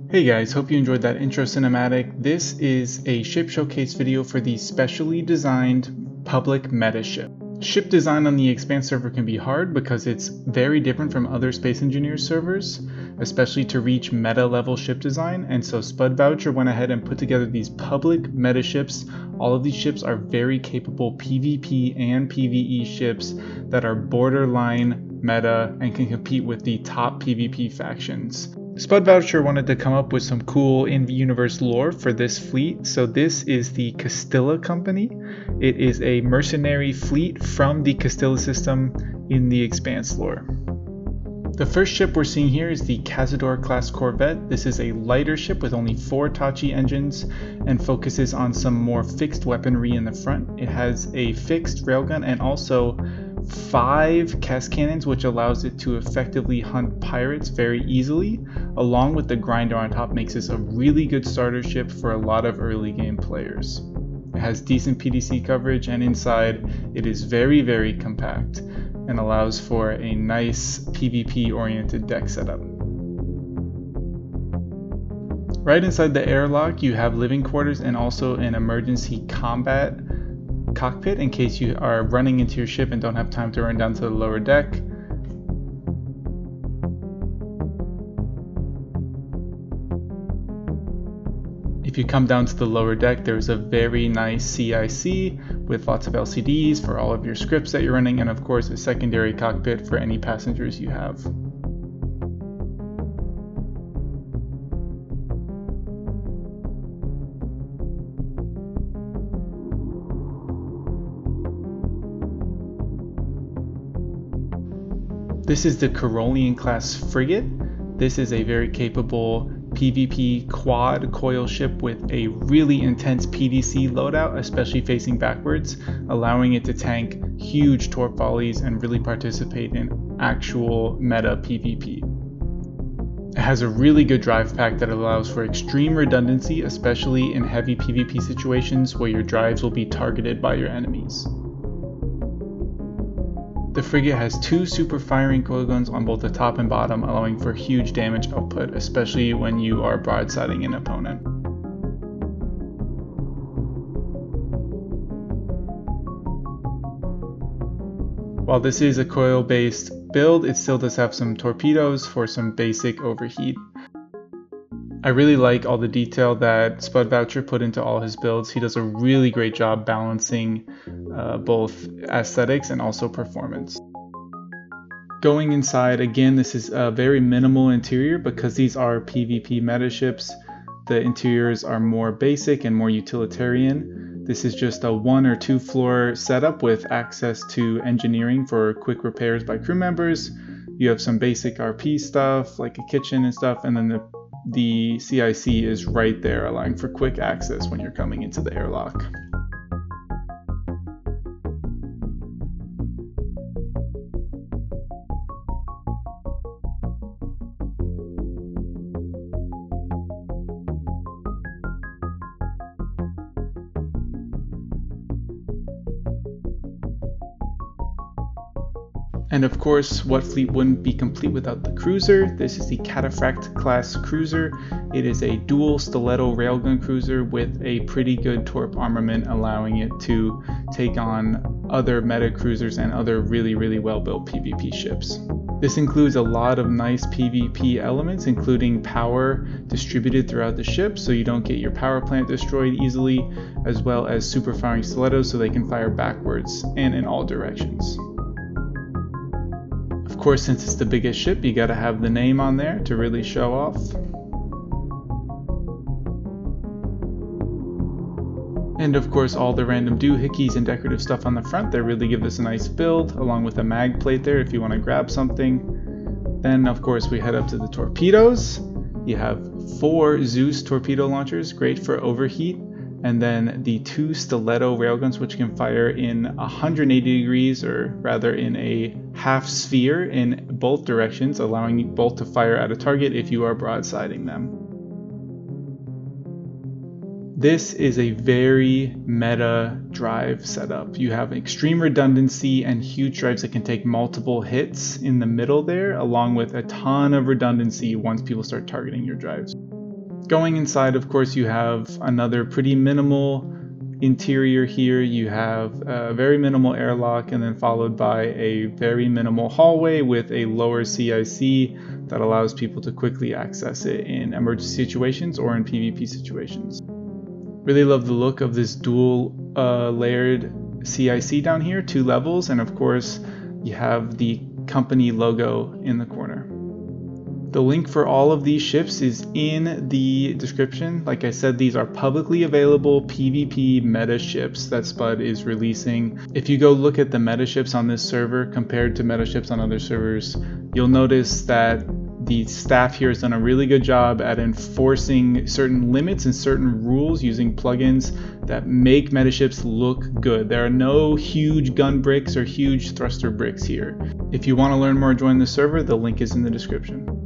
Hey guys, hope you enjoyed that intro cinematic. This is a ship showcase video for the specially designed public meta ship. Ship design on the Expanse server can be hard because it's very different from other Space Engineers servers, especially to reach meta level ship design, and so Spudvoucher went ahead and put together these public meta ships. All of these ships are very capable PvP and PvE ships that are borderline meta and can compete with the top PvP factions. Spudvoucher wanted to come up with some cool in-universe lore for this fleet, so this is the Castilla Company. It is a mercenary fleet from the Castilla system in the Expanse lore. The first ship we're seeing here is the Cazador class Corvette. This is a lighter ship with only 4 Tachi engines and focuses on some more fixed weaponry in the front. It has a fixed railgun and also 5 cast cannons, which allows it to effectively hunt pirates very easily, along with the grinder on top. Makes this a really good starter ship for a lot of early game players. It has decent PDC coverage, and inside it is very compact and allows for a nice PvP oriented deck setup. Right inside the airlock you have living quarters and also an emergency combat cockpit in case you are running into your ship and don't have time to run down to the lower deck. If you come down to the lower deck, there's a very nice CIC with lots of LCDs for all of your scripts that you're running, and of course a secondary cockpit for any passengers you have. This is the Carolean class Frigate. This is a very capable PvP quad coil ship with a really intense PDC loadout, especially facing backwards, allowing it to tank huge torp volleys and really participate in actual meta PvP. It has a really good drive pack that allows for extreme redundancy, especially in heavy PvP situations where your drives will be targeted by your enemies. The frigate has 2 super firing coil guns on both the top and bottom, allowing for huge damage output, especially when you are broadsiding an opponent. While this is a coil-based build, it still does have some torpedoes for some basic overheat. I really like all the detail that Spudvoucher put into all his builds. He does a really great job balancing both aesthetics and also performance. Going inside, again, this is a very minimal interior because these are PvP meta ships. The interiors are more basic and more utilitarian. This is just a 1 or 2 floor setup with access to engineering for quick repairs by crew members. You have some basic RP stuff like a kitchen and stuff, and then the CIC is right there, allowing for quick access when you're coming into the airlock. And of course, what fleet wouldn't be complete without the cruiser? This is the Cataphract class cruiser. It is a dual stiletto railgun cruiser with a pretty good torp armament, allowing it to take on other meta cruisers and other really well-built PvP ships. This includes a lot of nice PvP elements, including power distributed throughout the ship so you don't get your power plant destroyed easily, as well as super firing stilettos so they can fire backwards and in all directions. Of course, since it's the biggest ship, you gotta have the name on there to really show off. And of course, all the random doohickeys and decorative stuff on the front that really give this a nice build, along with a mag plate there if you want to grab something. Then of course we head up to the torpedoes. You have 4 Zeus torpedo launchers, great for overheat. And then the 2 stiletto railguns, which can fire in 180 degrees, or rather in a half sphere in both directions, allowing you both to fire at a target if you are broadsiding them. This is a very meta drive setup. You have extreme redundancy and huge drives that can take multiple hits in the middle there, along with a ton of redundancy once people start targeting your drives. Going inside, of course, you have another pretty minimal interior here. You have a very minimal airlock, and then followed by a very minimal hallway with a lower CIC that allows people to quickly access it in emergency situations or in PvP situations. Really love the look of this dual layered CIC down here, 2 levels, and of course you have the company logo in the corner. The link for all of these ships is in the description. Like I said, these are publicly available PvP meta ships that Spud is releasing. If you go look at the meta ships on this server compared to meta ships on other servers, you'll notice that the staff here has done a really good job at enforcing certain limits and certain rules using plugins that make meta ships look good. There are no huge gun bricks or huge thruster bricks here. If you want to learn more, join the server. The link is in the description.